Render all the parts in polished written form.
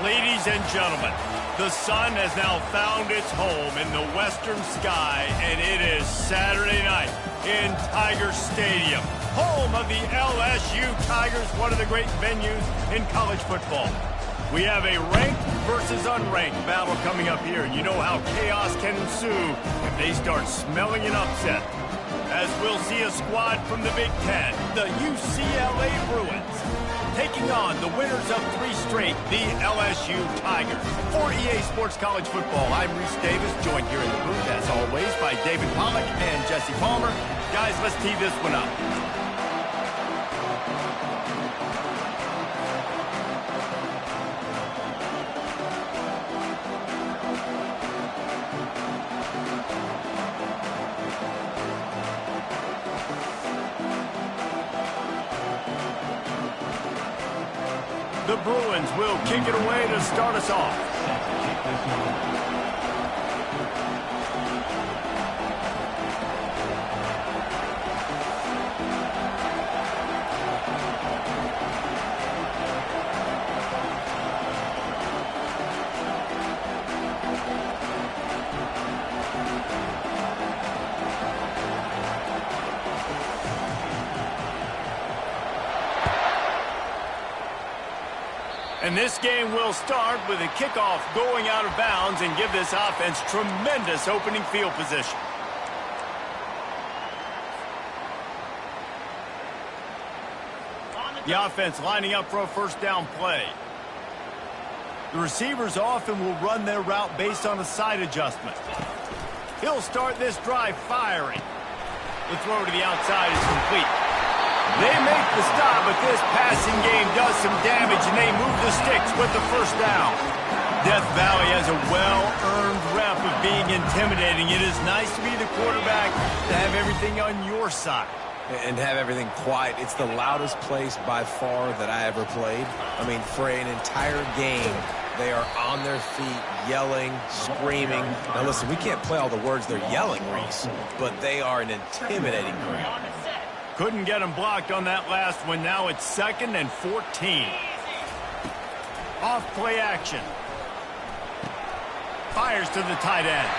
Ladies and gentlemen, the sun has now found its home in the western sky, and it is Saturday night in Tiger Stadium, home of the LSU Tigers, one of the great venues in college football. We have a ranked versus unranked battle coming up here, and you know how chaos can ensue if they start smelling an upset. As we'll see a squad from the Big Ten, the UCLA Bruins, taking on the winners of 3 straight, the LSU Tigers. For EA Sports College Football, I'm Reese Davis, joined here in the booth, as always, by David Pollack and Jesse Palmer. Guys, let's tee this one up. The Bruins will kick it away to start us off. And this game will start with a kickoff going out of bounds and give this offense tremendous opening field position. The offense lining up for a first down play. The receivers often will run their route based on a side adjustment. He'll start this drive firing. The throw to the outside is complete. They make the stop, but this passing game does some damage, and they move the sticks with the first down. Death Valley has a well-earned rep of being intimidating. It is nice to be the quarterback, to have everything on your side. And have everything quiet. It's the loudest place by far that I ever played. I mean, for an entire game, they are on their feet, yelling, screaming. Now listen, we can't play all the words they're yelling, Reese, but they are an intimidating group. Couldn't get him blocked on that last one. Now it's 2nd and 14. Off play action. Fires to the tight end.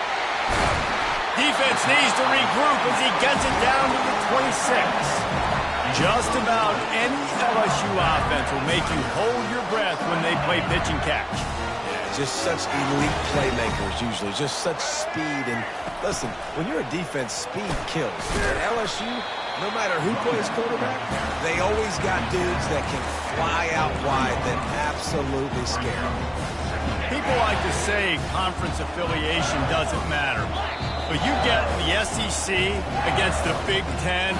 Defense needs to regroup as he gets it down to the 26. Just about any LSU offense will make you hold your breath when they play pitch and catch. Just such elite playmakers usually, just such speed. And listen, when you're a defense, speed kills. At LSU, no matter who plays quarterback, they always got dudes that can fly out wide that absolutely scare them. People like to say conference affiliation doesn't matter. But you get the SEC against the Big Ten,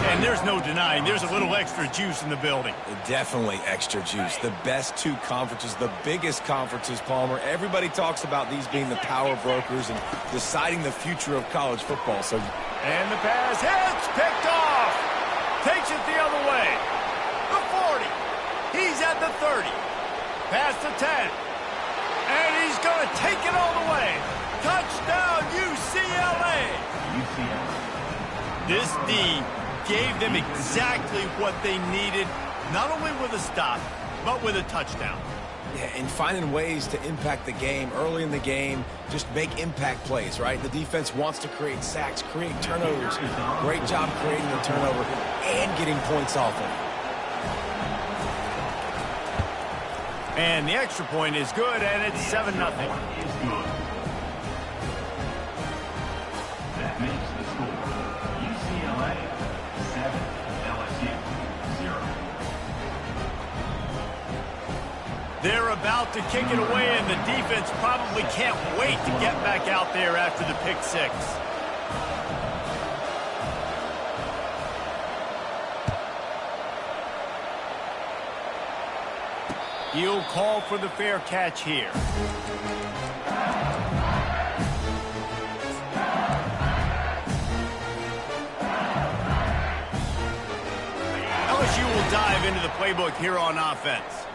and there's no denying there's a little extra juice in the building. Definitely extra juice. The best 2 conferences, the biggest conferences, Palmer. Everybody talks about these being the power brokers and deciding the future of college football. And the pass hits, picked off. Takes it the other way. The 40. He's at the 30. Past the 10. And he's going to take it all the way. Touchdown, UCLA. This D gave them exactly what they needed, not only with a stop, but with a touchdown. Yeah, and finding ways to impact the game early in the game, just make impact plays, right? The defense wants to create sacks, create turnovers. Great job creating the turnover and getting points off of it. And the extra point is good, and it's 7-0. That makes the score UCLA 7, LSU 0. They're about to kick it away, and the defense probably can't wait to get back out there after the pick 6. He'll call for the fair catch here. LSU will dive into the playbook here on offense.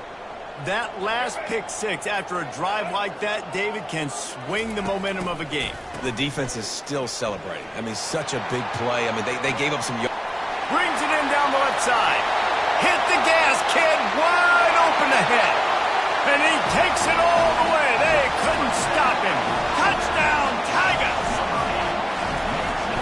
That last pick 6 after a drive like that, David, can swing the momentum of a game. The defense is still celebrating. I mean, such a big play. I mean, they gave up some... Brings it in down the left side. Hit the gas, kid. Wide open ahead. And he takes it all the way. They couldn't stop him. Touchdown, Tigers!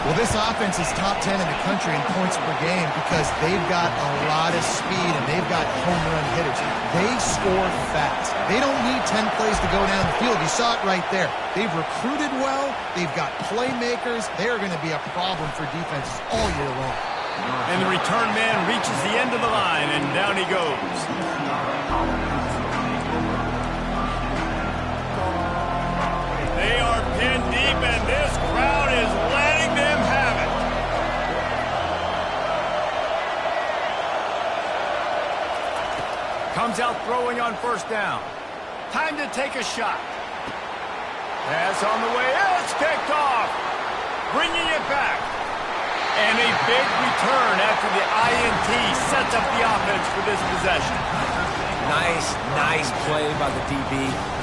Well, this offense is top 10 in the country in points per game because they've got a lot of speed and they've got home run hitters. They score fast. They don't need 10 plays to go down the field. You saw it right there. They've recruited well. They've got playmakers. They're going to be a problem for defenses all year long. And the return man reaches the end of the line, and down he goes. They are pinned deep, and this crowd is letting them have it. Comes out throwing on first down. Time to take a shot. Pass on the way. It's picked off. Bringing it back. And a big return after the INT sets up the offense for this possession. Nice play by the DB.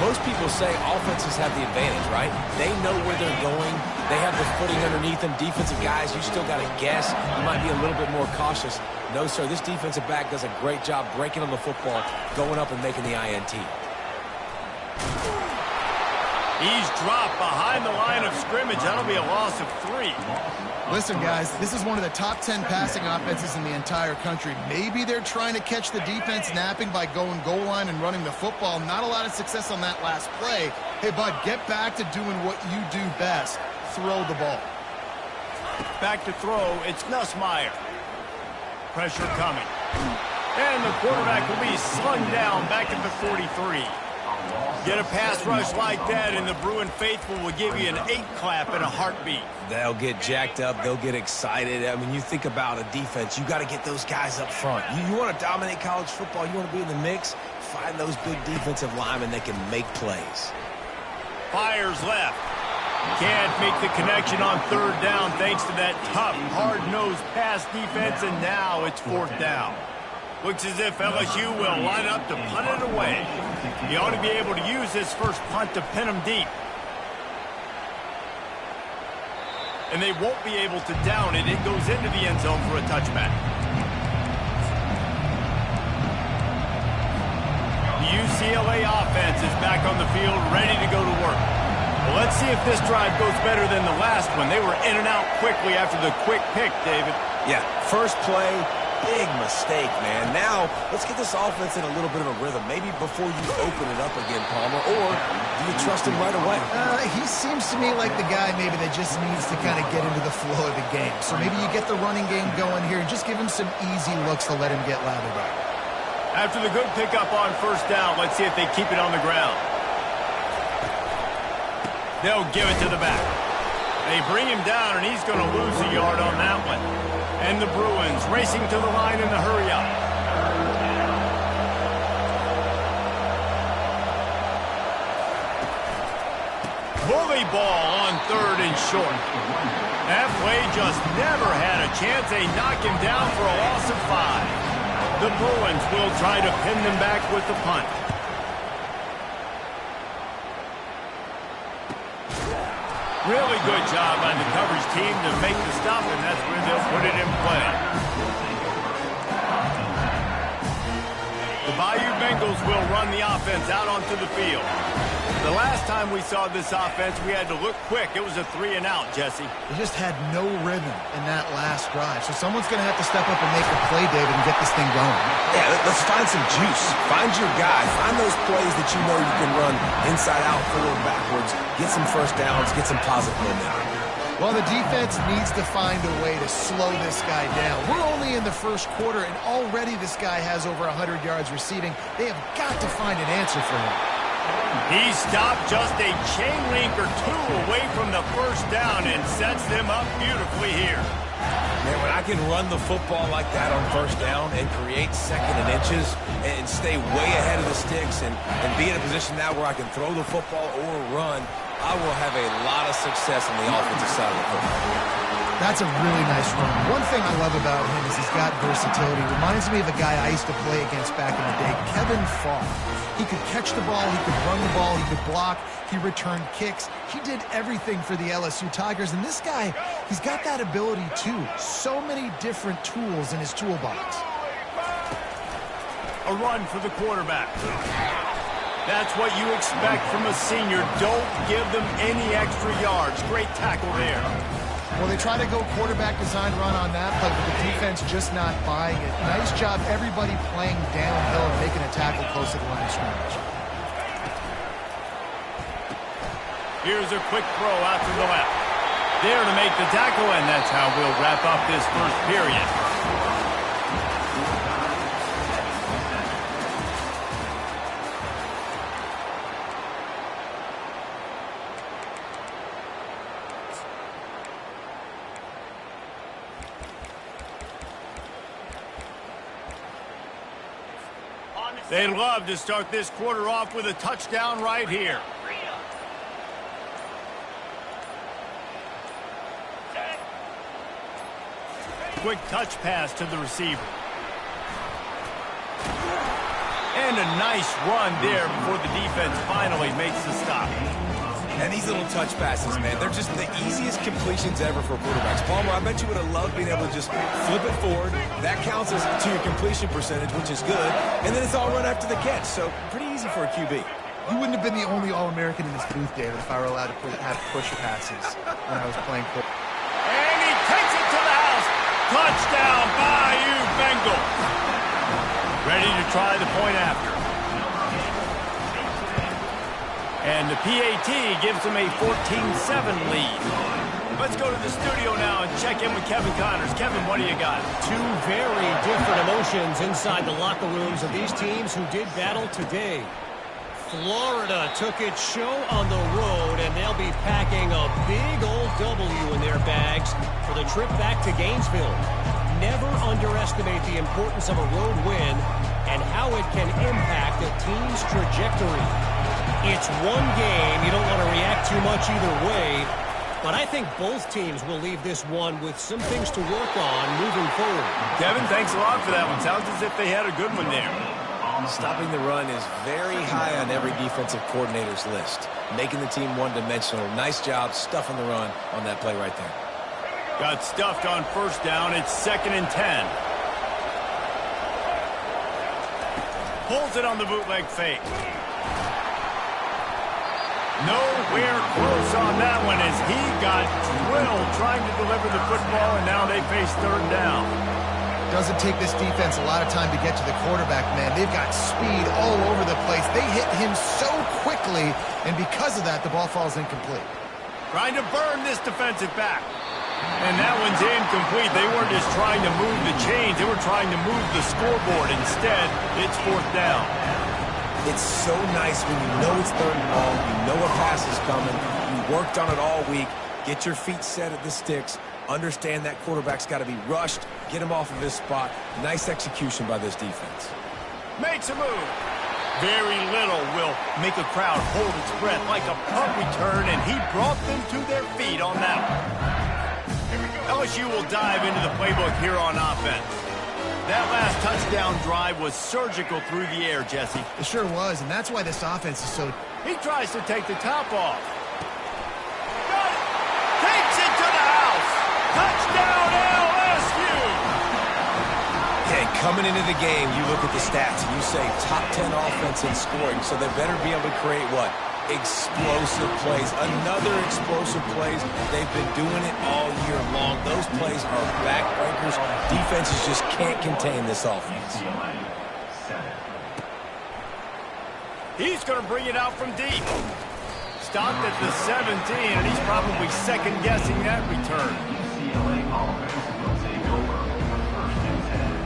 Most people say offenses have the advantage, right? They know where they're going. They have the footing underneath them. Defensive guys, you still got to guess. You might be a little bit more cautious. No, sir, this defensive back does a great job breaking on the football, going up and making the INT. He's dropped behind the line of scrimmage. That'll be a loss of 3. Listen, guys, this is one of the top 10 passing offenses in the entire country. Maybe they're trying to catch the defense napping by going goal line and running the football. Not a lot of success on that last play. Hey, bud, get back to doing what you do best. Throw the ball. Back to throw. It's Nussmeier. Pressure coming. And the quarterback will be slung down back at the 43. Get a pass rush like that, and the Bruin faithful will give you an 8-clap in a heartbeat. They'll get jacked up. They'll get excited. I mean, you think about a defense. You got to get those guys up front. You want to dominate college football. You want to be in the mix. Find those big defensive linemen that can make plays. Fires left. Can't make the connection on third down thanks to that tough, hard-nosed pass defense, and now it's fourth down. Looks as if LSU will line up to punt it away. He ought to be able to use his first punt to pin him deep. And they won't be able to down it. It goes into the end zone for a touchback. The UCLA offense is back on the field, ready to go to work. Well, let's see if this drive goes better than the last one. They were in and out quickly after the quick pick, David. Yeah, first play, big mistake, man. Now, let's get this offense in a little bit of a rhythm. Maybe before you open it up again, Palmer, or do you trust him right away? He seems to me like the guy maybe that just needs to kind of get into the flow of the game. So maybe you get the running game going here and just give him some easy looks to let him get lathered up. After the good pickup on first down, let's see if they keep it on the ground. They'll give it to the back. They bring him down, and he's going to lose a yard on that one. And the Bruins racing to the line in the hurry-up. Bully ball on third and short. That play just never had a chance. They knock him down for a loss of 5. The Bruins will try to pin them back with the punt. Really good job by the coverage team to make the stop, and that's where they'll put it in play. The Bayou Bengals will run the offense out onto the field. The last time we saw this offense, we had to look quick. It was a 3-and-out, Jesse. They just had no rhythm in that last drive. So someone's going to have to step up and make a play, David, and get this thing going. Yeah, let's find some juice. Find your guy. Find those plays that you know you can run inside out, forward, backwards. Get some first downs. Get some positive momentum. Well, the defense needs to find a way to slow this guy down. We're only in the first quarter, and already this guy has over 100 yards receiving. They have got to find an answer for him. He stopped just a chain link or two away from the first down and sets them up beautifully here. Man, when I can run the football like that on first down and create second and inches and stay way ahead of the sticks and be in a position now where I can throw the football or run, I will have a lot of success on the offensive side of the football. That's a really nice run. One thing I love about him is he's got versatility. Reminds me of a guy I used to play against back in the day, Kevin Farr. He could catch the ball, he could run the ball, he could block, he returned kicks. He did everything for the LSU Tigers, and this guy, he's got that ability too. So many different tools in his toolbox. A run for the quarterback. That's what you expect from a senior. Don't give them any extra yards. Great tackle there. Well, they try to go quarterback design run on that play, but the defense just not buying it. Nice job, everybody playing downhill and making a tackle close to the line of scrimmage. Here's a quick throw out to the left. There to make the tackle, and that's how we'll wrap up this first period. They'd love to start this quarter off with a touchdown right here. Quick touch pass to the receiver. And a nice run there before the defense finally makes the stop. And these little touch passes, man, they're just the easiest completions ever for quarterbacks. Palmer, I bet you would have loved being able to just flip it forward. That counts as to your completion percentage, which is good. And then it's all run after the catch, so pretty easy for a QB. You wouldn't have been the only All-American in this booth, David, if I were allowed to have push passes when I was playing football. And he takes it to the house. Touchdown, Bayou Bengals. Ready to try the point after. And the PAT gives them a 14-7 lead. Let's go to the studio now and check in with Kevin Connors. Kevin, what do you got? Two very different emotions inside the locker rooms of these teams who did battle today. Florida took its show on the road, and they'll be packing a big old W in their bags for the trip back to Gainesville. Never underestimate the importance of a road win and how it can impact a team's trajectory. It's one game. You don't want to react too much either way, but I think both teams will leave this one with some things to work on moving forward. Kevin, thanks a lot for that one. Sounds as if they had a good one there. Stopping the run is very high on every defensive coordinator's list. Making the team one-dimensional. Nice job stuffing the run on that play right there. Got stuffed on first down. It's 2nd and 10. Pulls it on the bootleg fake. Nowhere close on that one as he got drilled trying to deliver the football, and now they face 3rd down. Doesn't take this defense a lot of time to get to the quarterback, man. They've got speed all over the place. They hit him so quickly, and because of that, the ball falls incomplete. Trying to burn this defensive back. And that one's incomplete. They weren't just trying to move the chains. They were trying to move the scoreboard. Instead, it's 4th down. It's so nice when you know it's 3rd and long, you know a pass is coming, you worked on it all week, get your feet set at the sticks, understand that quarterback's got to be rushed, get him off of his spot. Nice execution by this defense. Makes a move. Very little will make a crowd hold its breath like a punt return, and he brought them to their feet on that one. LSU will dive into the playbook here on offense. That last touchdown drive was surgical through the air, Jesse. It sure was, and that's why this offense is so... He tries to take the top off. Got it. Takes it to the house. Touchdown, LSU. Yeah, coming into the game, you look at the stats and you say top 10 offense in scoring, so they better be able to create what? Explosive plays. Another explosive plays. They've been doing it all year long. Those plays are backbreakers. Defenses just can't contain this offense. He's going to bring it out from deep. Stopped at the 17, and he's probably second-guessing that return. UCLA offense will take over for 1st and 10.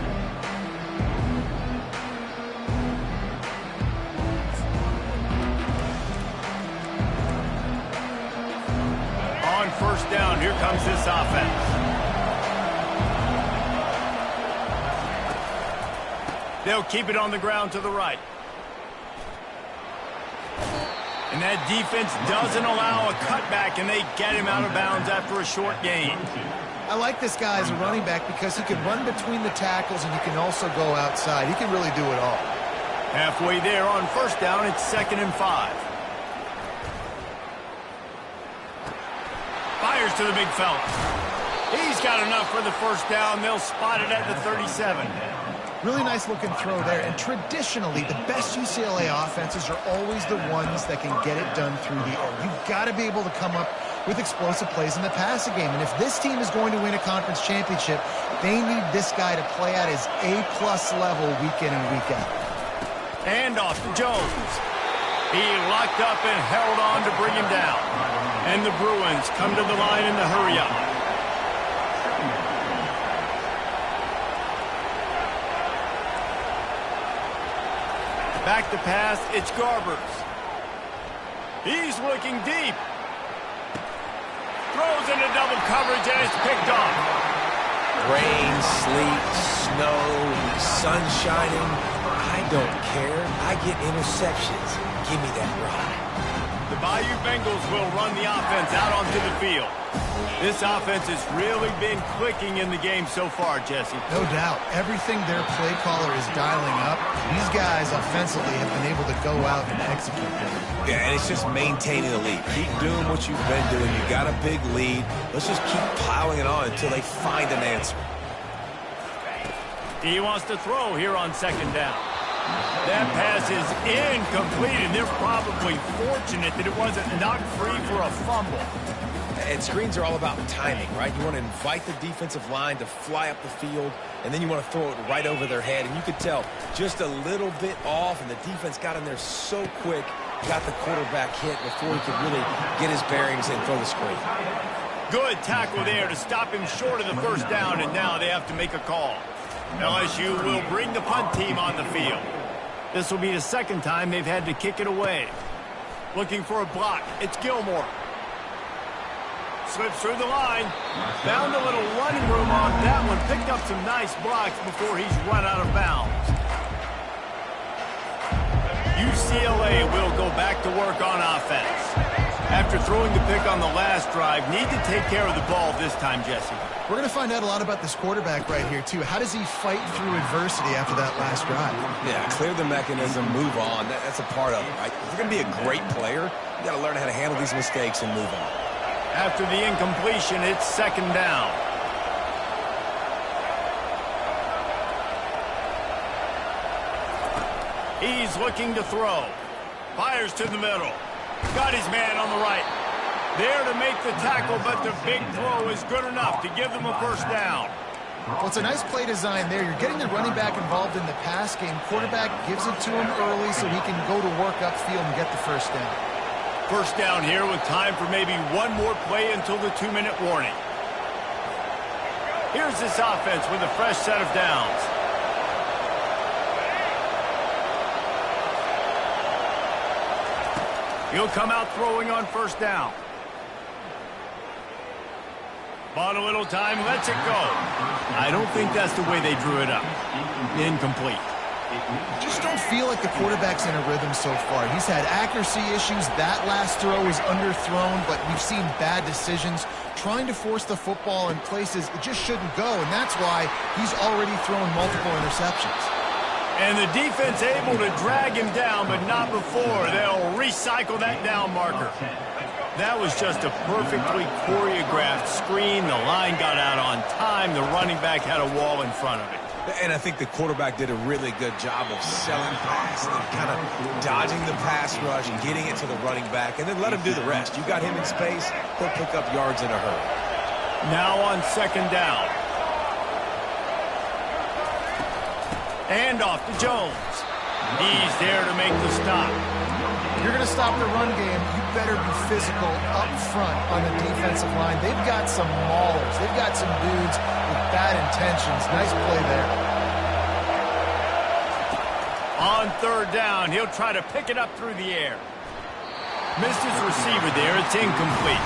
On 1st down, here comes this offense. They'll keep it on the ground to the right. And that defense doesn't allow a cutback, and they get him out of bounds after a short gain. I like this guy as a running back because he can run between the tackles and he can also go outside. He can really do it all. Halfway there on 1st down, it's 2nd and 5. Fires to the big fella. He's got enough for the 1st down. They'll spot it at the 37. Really nice looking throw there. And traditionally, the best UCLA offenses are always the ones that can get it done through the air. You've got to be able to come up with explosive plays in the passing game. And if this team is going to win a conference championship, they need this guy to play at his A-plus level week in and week out. And off to Jones. He locked up and held on to bring him down. And the Bruins come to the line in the hurry-up. Back to pass, it's Garbers. He's looking deep. Throws into double coverage and it's picked off. Rain, sleet, snow, sun shining. I don't care. I get interceptions. Give me that ride. The Bayou Bengals will run the offense out onto the field. This offense has really been clicking in the game so far, Jesse. No doubt. Everything their play caller is dialing up, these guys offensively have been able to go out and execute. Yeah, and it's just maintaining the lead. Keep doing what you've been doing. You got a big lead. Let's just keep piling it on until they find an answer. He wants to throw here on second down. That pass is incomplete, and they're probably fortunate that it wasn't knocked free for a fumble. And screens are all about timing, right? You want to invite the defensive line to fly up the field, and then you want to throw it right over their head. And you could tell just a little bit off, and the defense got in there so quick, got the quarterback hit before he could really get his bearings and throw the screen. Good tackle there to stop him short of the first down, and now they have to make a call. LSU will bring the punt team on the field. This will be the second time they've had to kick it away. Looking for a block. It's Gilmore. Slips through the line. Found a little running room on that one. Picked up some nice blocks before he's run out of bounds. UCLA will go back to work on offense. After throwing the pick on the last drive, need to take care of the ball this time, Jesse. We're going to find out a lot about this quarterback right here, too. How does he fight through adversity after that last drive? Yeah, clear the mechanism, move on. That's a part of it, right? If you're going to be a great player, you got to learn how to handle these mistakes and move on. After the incompletion, it's second down. He's looking to throw. Fires to the middle. Got his man on the right. There to make the tackle, but the big throw is good enough to give them a first down. Well, it's a nice play design there. You're getting the running back involved in the pass game. Quarterback gives it to him early so he can go to work upfield and get the first down. First down here with time for maybe one more play until the 2-minute warning. Here's this offense with a fresh set of downs. He'll come out throwing on first down. Bought a little time, lets it go. I don't think that's the way they drew it up. Incomplete. Just don't feel like the quarterback's in a rhythm so far. He's had accuracy issues. That last throw is underthrown, but we've seen bad decisions trying to force the football in places it just shouldn't go, and that's why he's already thrown multiple interceptions. And the defense able to drag him down, but not before. They'll recycle that down marker. That was just a perfectly choreographed screen. The line got out on time. The running back had a wall in front of it. And I think the quarterback did a really good job of selling pass and kind of dodging the pass rush and getting it to the running back, and then let him do the rest. You got him in space, he'll pick up yards in a hurry. Now on second down. And off to Jones. He's there to make the stop. If you're going to stop the run game, you better be physical up front on the defensive line. They've got some maulers. They've got some dudes with bad intentions. Nice play there. On third down, he'll try to pick it up through the air. Missed his receiver there. It's incomplete.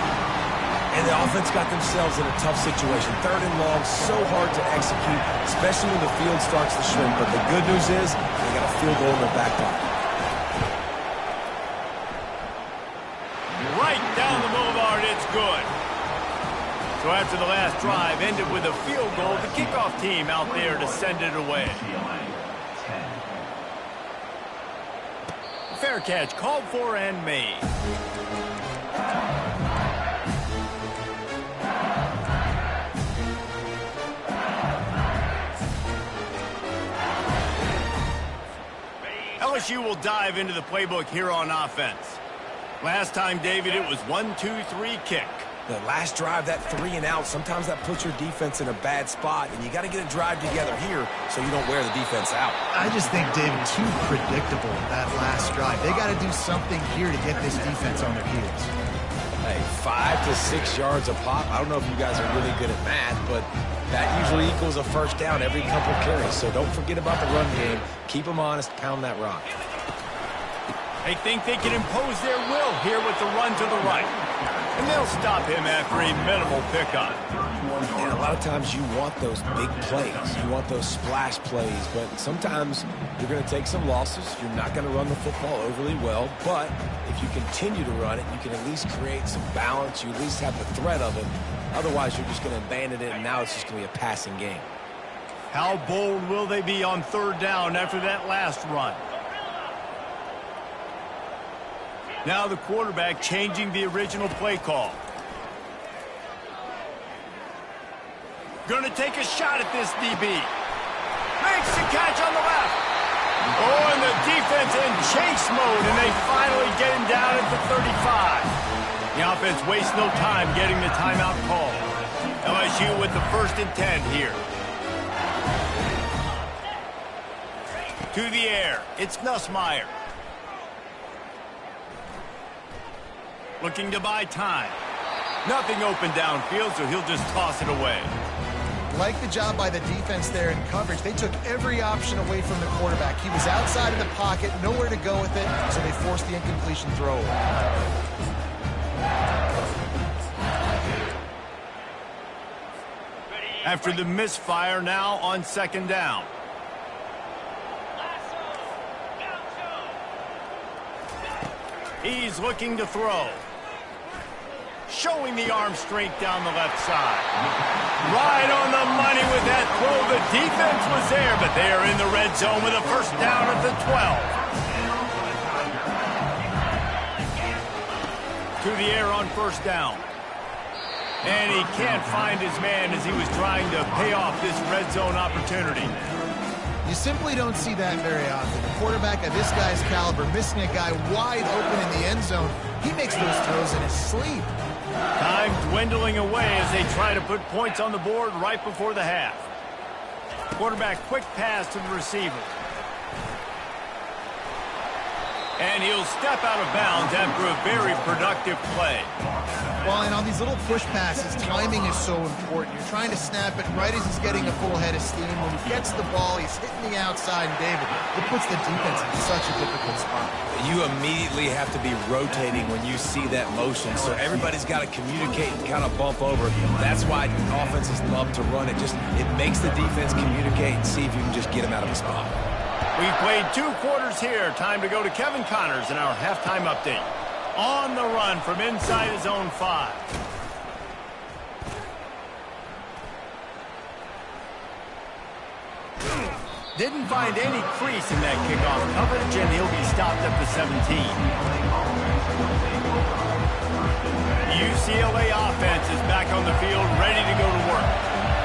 And the offense got themselves in a tough situation. Third and long, so hard to execute, especially when the field starts to shrink. But the good news is they got a field goal in their back pocket. Right down the boulevard, it's good. So after the last drive ended with a field goal, the kickoff team out there to send it away. Fair catch called for and made. LSU will dive into the playbook here on offense. Last time, David, it was 1-2-3 kick. The last drive, that 3-and-out, sometimes that puts your defense in a bad spot, and you got to get a drive together here so you don't wear the defense out. I just think, David, too predictable that last drive. They got to do something here to get this defense on their heels. Hey, 5 to 6 yards a pop. I don't know if you guys are really good at math, but that usually equals a first down every couple carries. So don't forget about the run game. Keep them honest, pound that rock. They think they can impose their will here with the run to the right. And they'll stop him after a minimal pickup. And a lot of times you want those big plays. You want those splash plays. But sometimes you're going to take some losses. You're not going to run the football overly well. But if you continue to run it, you can at least create some balance. You at least have the threat of it. Otherwise, you're just going to abandon it, and now it's just going to be a passing game. How bold will they be on third down after that last run? Now the quarterback changing the original play call. Going to take a shot at this DB. Makes the catch on the left. Oh, and the defense in chase mode, and they finally get him down at the 35. The offense wastes no time getting the timeout call. LSU with the 1st and 10 here. To the air. It's Nussmeier. Looking to buy time. Nothing open downfield, so he'll just toss it away. Like the job by the defense there in coverage. They took every option away from the quarterback. He was outside of the pocket, nowhere to go with it, so they forced the incompletion throw away. After the misfire, now on 2nd down. He's looking to throw. Showing the arm strength down the left side. Right on the money with that throw. The defense was there, but they are in the red zone with a 1st down at the 12. To the air on 1st down. And he can't find his man as he was trying to pay off this red zone opportunity. You simply don't see that very often. A quarterback of this guy's caliber missing a guy wide open in the end zone. He makes those throws in his sleep. Time dwindling away as they try to put points on the board right before the half. Quarterback quick pass to the receiver. And he'll step out of bounds after a very productive play. Well, and on these little push passes, timing is so important. You're trying to snap it right as he's getting a full head of steam. When he gets the ball, he's hitting the outside, and David, it puts the defense in such a difficult spot. You immediately have to be rotating when you see that motion, so everybody's got to communicate and kind of bump over. That's why offenses love to run it. It makes the defense communicate and see if you can just get them out of a spot. We've played 2 quarters here. Time to go to Kevin Connors in our halftime update. On the run from inside his own 5. Didn't find any crease in that kickoff coverage, and he'll be stopped at the 17. The UCLA offense is back on the field, ready to go to work.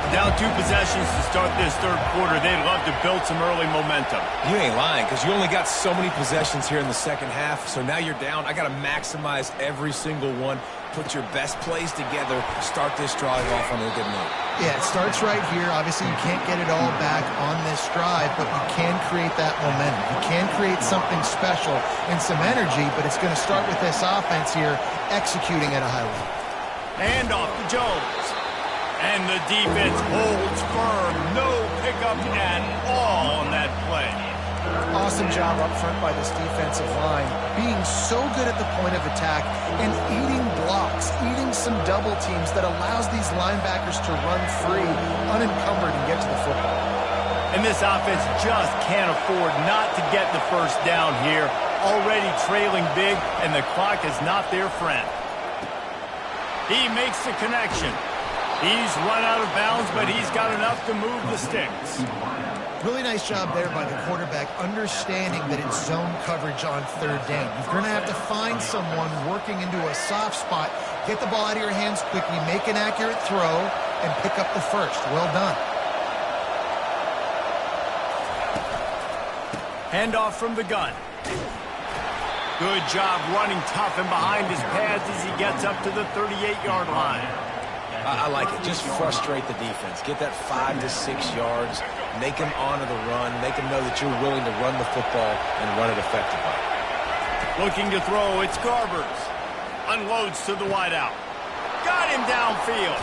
Down 2 possessions to start this 3rd quarter. They'd love to build some early momentum. You ain't lying, because you only got so many possessions here in the 2nd half, so now you're down. I got to maximize every single one. Put your best plays together. Start this drive off on a good note. Yeah, it starts right here. Obviously, you can't get it all back on this drive, but you can create that momentum. You can create something special and some energy, but it's going to start with this offense here executing at a high level. And off to Jones. And the defense holds firm. No pickup at all on that play. Awesome job up front by this defensive line. Being so good at the point of attack and eating blocks, eating some double teams that allows these linebackers to run free, unencumbered, and get to the football. And this offense just can't afford not to get the 1st down here. Already trailing big, and the clock is not their friend. He makes the connection. He's run out of bounds, but he's got enough to move the sticks. Really nice job there by the quarterback, understanding that it's zone coverage on 3rd down. You're going to have to find someone working into a soft spot, get the ball out of your hands quickly, make an accurate throw, and pick up the 1st. Well done. Handoff from the gun. Good job running tough and behind his pads as he gets up to the 38-yard line. I like it. Just frustrate the defense. Get that 5 to 6 yards. Make them honor the run. Make them know that you're willing to run the football and run it effectively. Looking to throw, it's Garbers. Unloads to the wideout. Got him downfield.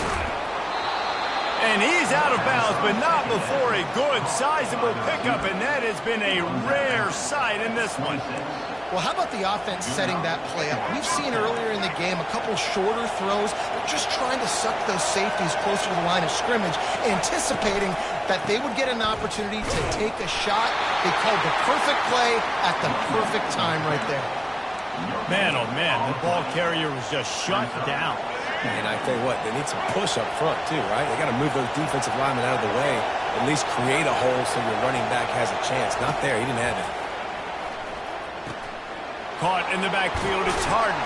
And he's out of bounds, but not before a good, sizable pickup, and that has been a rare sight in this one. Well, how about the offense setting that play up? We've seen earlier in the game a couple shorter throws. They're just trying to suck those safeties closer to the line of scrimmage, anticipating that they would get an opportunity to take a shot. They called the perfect play at the perfect time right there. Man, oh man, the ball carrier was just shut down. And I tell you what, they need some push up front too, right? They got to move those defensive linemen out of the way, at least create a hole so your running back has a chance. Not there, he didn't have it. Caught in the backfield, it's Harden.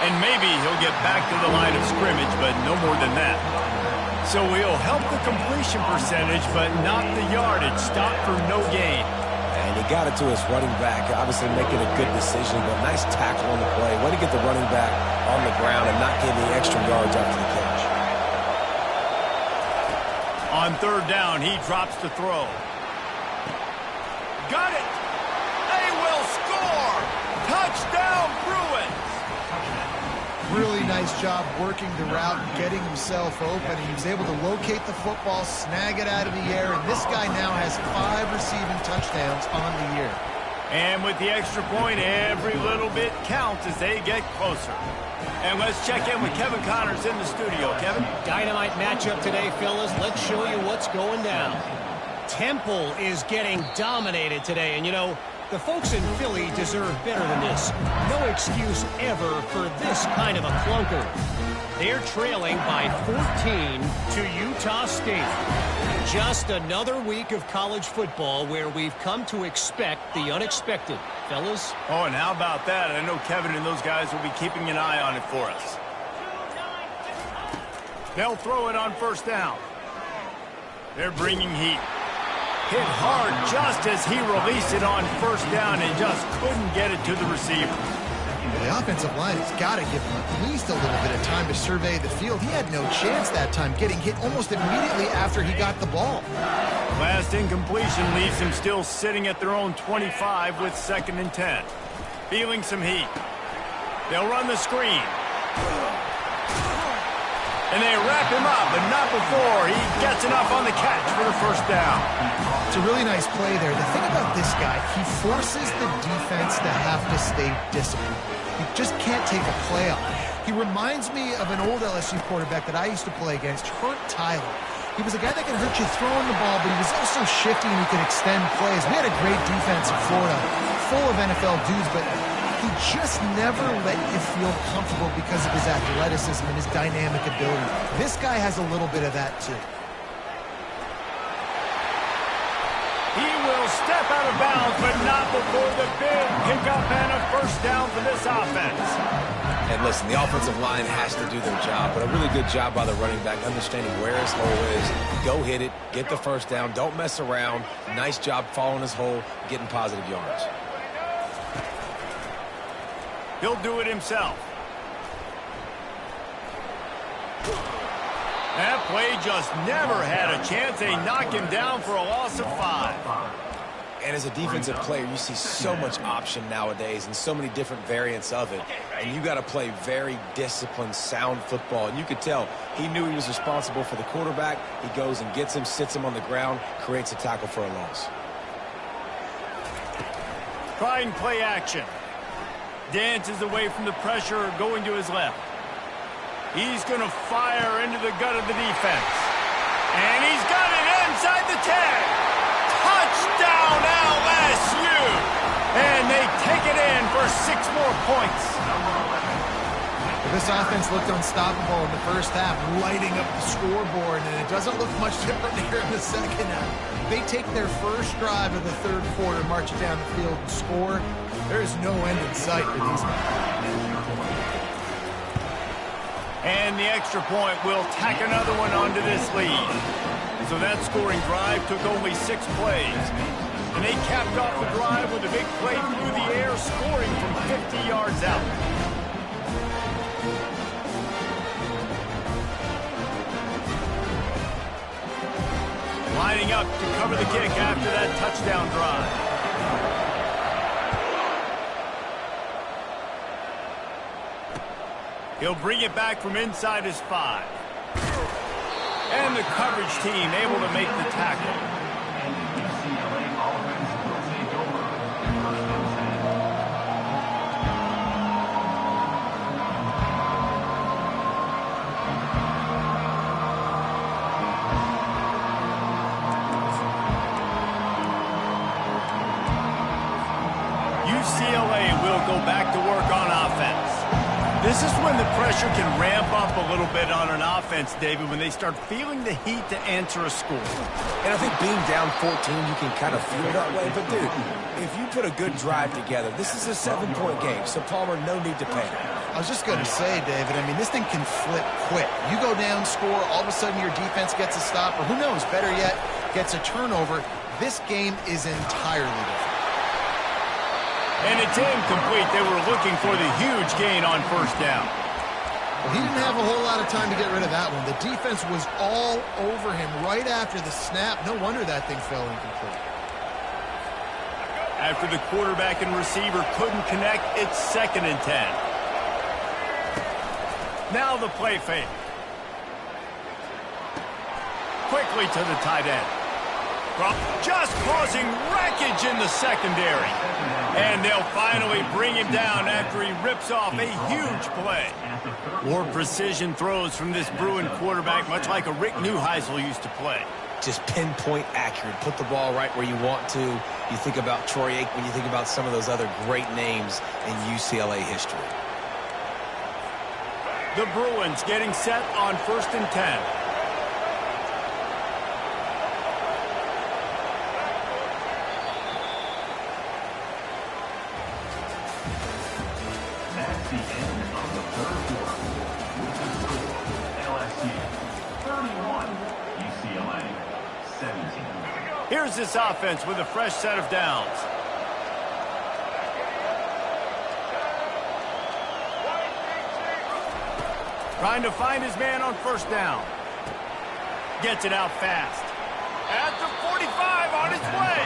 And maybe he'll get back to the line of scrimmage, but no more than that. So he'll help the completion percentage, but not the yardage. Stop for no gain. And he got it to his running back, obviously making a good decision, but nice tackle on the play. Way to get the running back on the ground and not give the extra yards after the catch. On third down, he drops the throw. Got it! They will score! Touchdown, Bruins! Really nice job working the route and getting himself open. He was able to locate the football, snag it out of the air, and this guy now has 5 receiving touchdowns on the year. And with the extra point, every little bit counts as they get closer. And let's check in with Kevin Connors in the studio. Kevin? Dynamite matchup today, fellas. Let's show you what's going down. Temple is getting dominated today, and you know, the folks in Philly deserve better than this. No excuse ever for this kind of a clunker. They're trailing by 14 to Utah State. Just another week of college football where we've come to expect the unexpected. Fellas? Oh, and how about that? I know Kevin and those guys will be keeping an eye on it for us. They'll throw it on first down. They're bringing heat. Hit hard just as he released it on first down and just couldn't get it to the receiver. The offensive line has got to give him at least a little bit of time to survey the field. He had no chance that time, getting hit almost immediately after he got the ball. Last incompletion leaves him still sitting at their own 25 with 2nd and 10. Feeling some heat. They'll run the screen. And they wrap him up, but not before he gets enough on the catch for the first down. It's a really nice play there. The thing about this guy, he forces the defense to have to stay disciplined. He just can't take a play off. He reminds me of an old LSU quarterback that I used to play against, Hurt Tyler. He was a guy that could hurt you throwing the ball, but he was also shifty and he could extend plays. We had a great defense in Florida, full of NFL dudes, but he just never let you feel comfortable because of his athleticism and his dynamic ability. This guy has a little bit of that, too. He will step out of bounds, but not before the big pickup and a first down for this offense. And listen, the offensive line has to do their job, but a really good job by the running back, understanding where his hole is. Go hit it, get the first down, don't mess around. Nice job following his hole, getting positive yards. He'll do it himself. That play just never had a chance. They knock him down for a loss of 5. And as a defensive player, you see so much option nowadays and so many different variants of it. And you got to play very disciplined, sound football. And you could tell he knew he was responsible for the quarterback. He goes and gets him, sits him on the ground, creates a tackle for a loss. Trying play action. Dances away from the pressure, going to his left. He's going to fire into the gut of the defense. And he's got it inside the 10. Touchdown LSU! And they take it in for 6 more points. This offense looked unstoppable in the first half, lighting up the scoreboard, and it doesn't look much different here in the second half. They take their first drive of the third quarter, march it down the field, and score. There is no end in sight for these guys. And the extra point will tack another one onto this lead. So that scoring drive took only 6 plays. And And they capped off the drive with a big play through the air, scoring from 50 yards out. Lining up to cover the kick after that touchdown drive. He'll bring it back from inside his 5. And the coverage team able to make the tackle. UCLA offense will take over first and 10. UCLA will go back to work on offense. This is when the pressure can ramp up a little bit on an offense, David, when they start feeling the heat to answer a score. And I think being down 14, you can kind of feel that way. But, dude, if you put a good drive together, this is a 7-point game, so Palmer, no need to panic. I was just going to say, David, I mean, this thing can flip quick. You go down, score, all of a sudden your defense gets a stop, or who knows, better yet, gets a turnover. This game is entirely different. And it's incomplete. They were looking for the huge gain on first down. Well, he didn't have a whole lot of time to get rid of that one. The defense was all over him right after the snap. No wonder that thing fell incomplete. After the quarterback and receiver couldn't connect, it's 2nd and 10. Now the play fake. Quickly to the tight end. Just causing wreckage in the secondary. And they'll finally bring him down after he rips off a huge play. More precision throws from this Bruin quarterback, much like a Rick Neuheisel used to play. Just pinpoint accurate. Put the ball right where you want to. You think about Troy Aikman, you think about some of those other great names in UCLA history. The Bruins getting set on 1st and 10. That's the end of the third quarter. With the score, LSU 31, UCLA 17. Here's this offense with a fresh set of downs. Trying to find his man on first down. Gets it out fast. At the 45 on his way.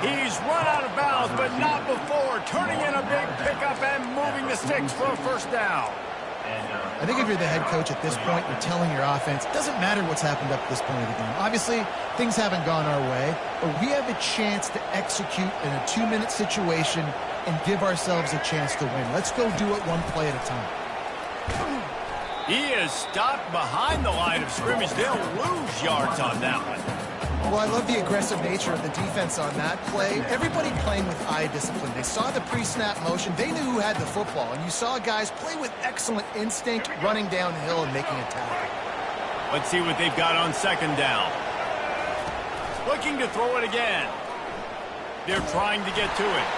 He's run out of bounds, but not before. Turning in a big pickup and moving the sticks for a first down. I think if you're the head coach at this point, you're telling your offense, it doesn't matter what's happened up to this point of the game. Obviously, things haven't gone our way, but we have a chance to execute in a 2-minute situation and give ourselves a chance to win. Let's go do it one play at a time. He is stopped behind the line of scrimmage. They'll lose yards on that one. Well, I love the aggressive nature of the defense on that play. Everybody playing with eye discipline. They saw the pre-snap motion. They knew who had the football. And you saw guys play with excellent instinct, running downhill and making a tackle. Let's see what they've got on 2nd down. Looking to throw it again. They're trying to get to it.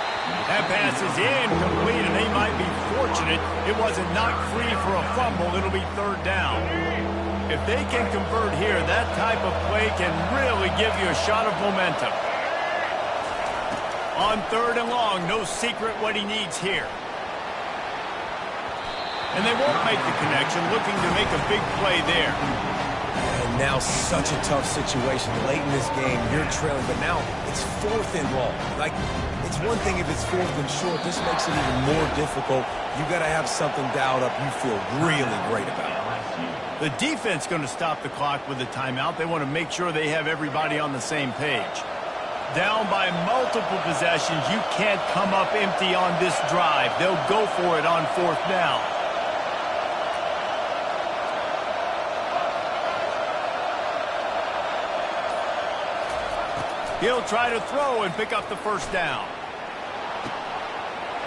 That pass is incomplete, and they might be fortunate it wasn't knocked free for a fumble. It'll be 3rd down. If they can convert here, that type of play can really give you a shot of momentum. On 3rd and long, no secret what he needs here. And they won't make the connection, looking to make a big play there. And now such a tough situation. Late in this game, you're trailing, but now it's 4th and long. Like, it's one thing if it's 4th and short. This makes it even more difficult. You got to have something dialed up you feel really great about. The defense going to stop the clock with a timeout. They want to make sure they have everybody on the same page. Down by multiple possessions, you can't come up empty on this drive. They'll go for it on 4th down. He'll try to throw and pick up the first down.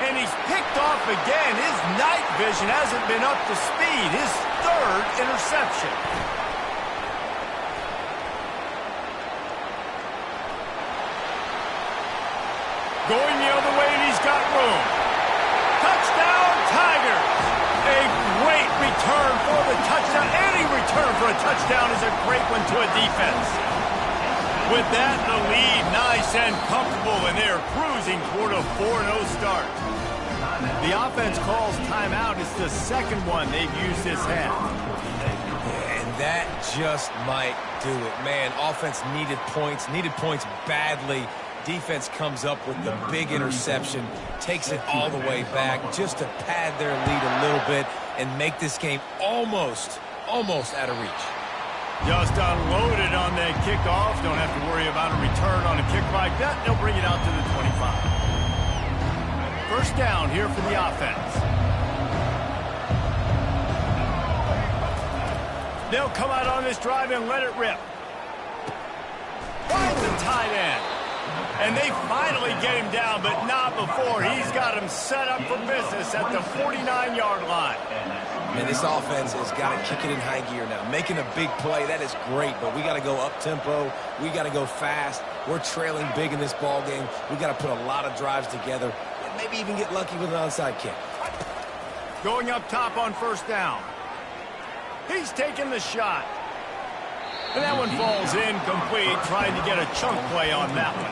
And he's picked off again. His night vision hasn't been up to speed. His 3rd interception. Going the other way, and he's got room. Touchdown, Tigers! A great return for the touchdown. Any return for a touchdown is a great one to a defense. With that, the lead nice and comfortable, and they're cruising toward a 4-0 start. The offense calls timeout. It's the second one they've used this half. And that just might do it. Man, offense needed points badly. Defense comes up with the big interception, takes it all the way back just to pad their lead a little bit and make this game almost out of reach. Just unloaded on that kickoff. Don't have to worry about a return on a kick like that. They'll bring it out to the 25. First down here for the offense. They'll come out on this drive and let it rip. Finds the tight end. And they finally get him down, but not before. He's got him set up for business at the 49-yard line. And this offense has got to kick it in high gear now. Making a big play, that is great, but we got to go up-tempo. We got to go fast. We're trailing big in this ball game. We got to put a lot of drives together and maybe even get lucky with an onside kick. Going up top on first down. He's taking the shot. And that one falls incomplete, trying to get a chunk play on that one.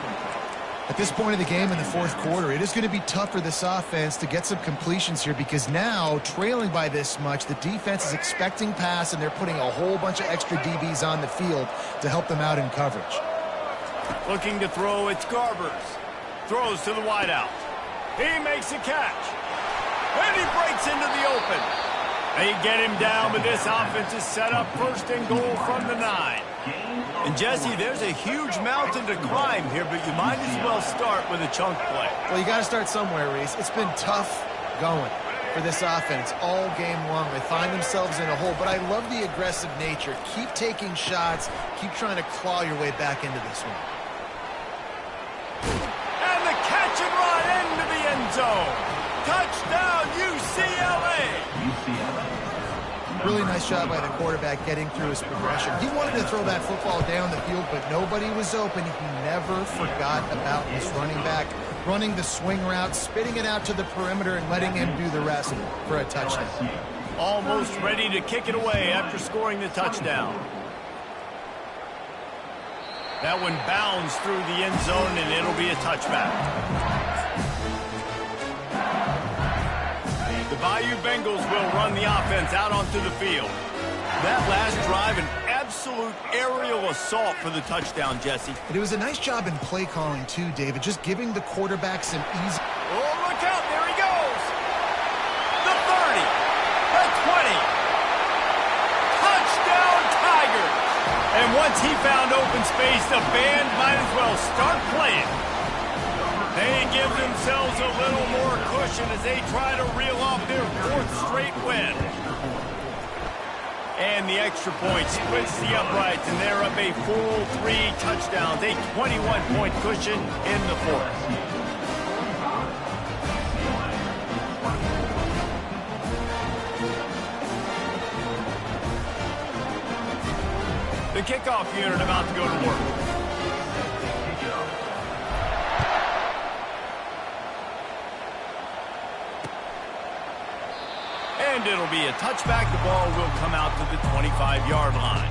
At this point of the game in the fourth quarter, it is going to be tough for this offense to get some completions here because now, trailing by this much, the defense is expecting pass and they're putting a whole bunch of extra DBs on the field to help them out in coverage. Looking to throw, it's Garbers. Throws to the wideout. He makes a catch. And he breaks into the open. They get him down, but this offense is set up first and goal from the 9. And, Jesse, there's a huge mountain to climb here, but you might as well start with a chunk play. Well, you got to start somewhere, Reese. It's been tough going for this offense all game long. They find themselves in a hole, but I love the aggressive nature. Keep taking shots. Keep trying to claw your way back into this one. And the catch and run into the end zone. Touchdown, UCLA! Really nice job by the quarterback getting through his progression. He wanted to throw that football down the field, but nobody was open. He never forgot about this running back, running the swing route, spitting it out to the perimeter, and letting him do the rest for a touchdown. Almost ready to kick it away after scoring the touchdown. That one bounds through the end zone, and it'll be a touchback. The Bayou Bengals will run the offense out onto the field. That last drive, an absolute aerial assault for the touchdown, Jesse. And it was a nice job in play calling, too, David, just giving the quarterback some easy... Oh, look out, there he goes! The 30, the 20. Touchdown, Tigers! And once he found open space, the band might as well start playing. They give themselves a little more cushion as they try to reel off their fourth straight win. And the extra point splits the uprights, and they're up a full 3 touchdowns, a 21-point cushion in the fourth. The kickoff unit about to go to work. And it'll be a touchback. The ball will come out to the 25-yard line.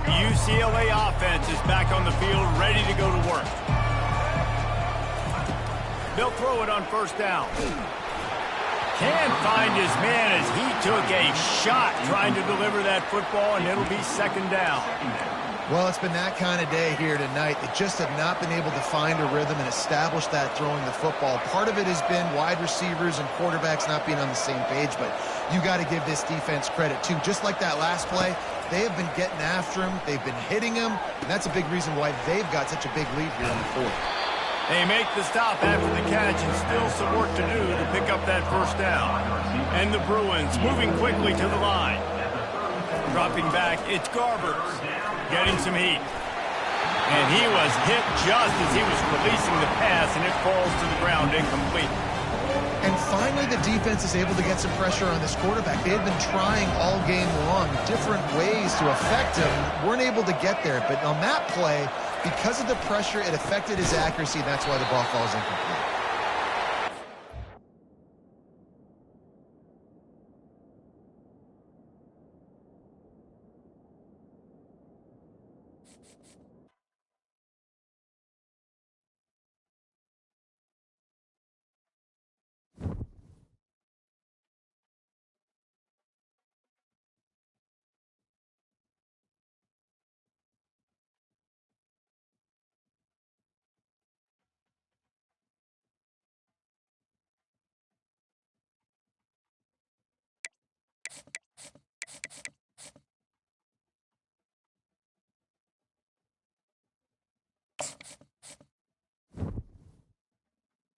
The UCLA offense is back on the field, ready to go to work. They'll throw it on first down. Can't find his man as he took a shot trying to deliver that football, and it'll be second down. Well, it's been that kind of day here tonight. They just have not been able to find a rhythm and establish that throwing the football. Part of it has been wide receivers and quarterbacks not being on the same page, but you got to give this defense credit, too. Just like that last play, they have been getting after him. They've been hitting him, and that's a big reason why they've got such a big lead here in the fourth. They make the stop after the catch and still some work to do to pick up that first down. And the Bruins moving quickly to the line. Dropping back, it's Garbers. Getting some heat. And he was hit just as he was releasing the pass, and it falls to the ground incomplete. And finally, the defense is able to get some pressure on this quarterback. They had been trying all game long different ways to affect him. Weren't able to get there. But on that play, because of the pressure, it affected his accuracy. That's why the ball falls incomplete.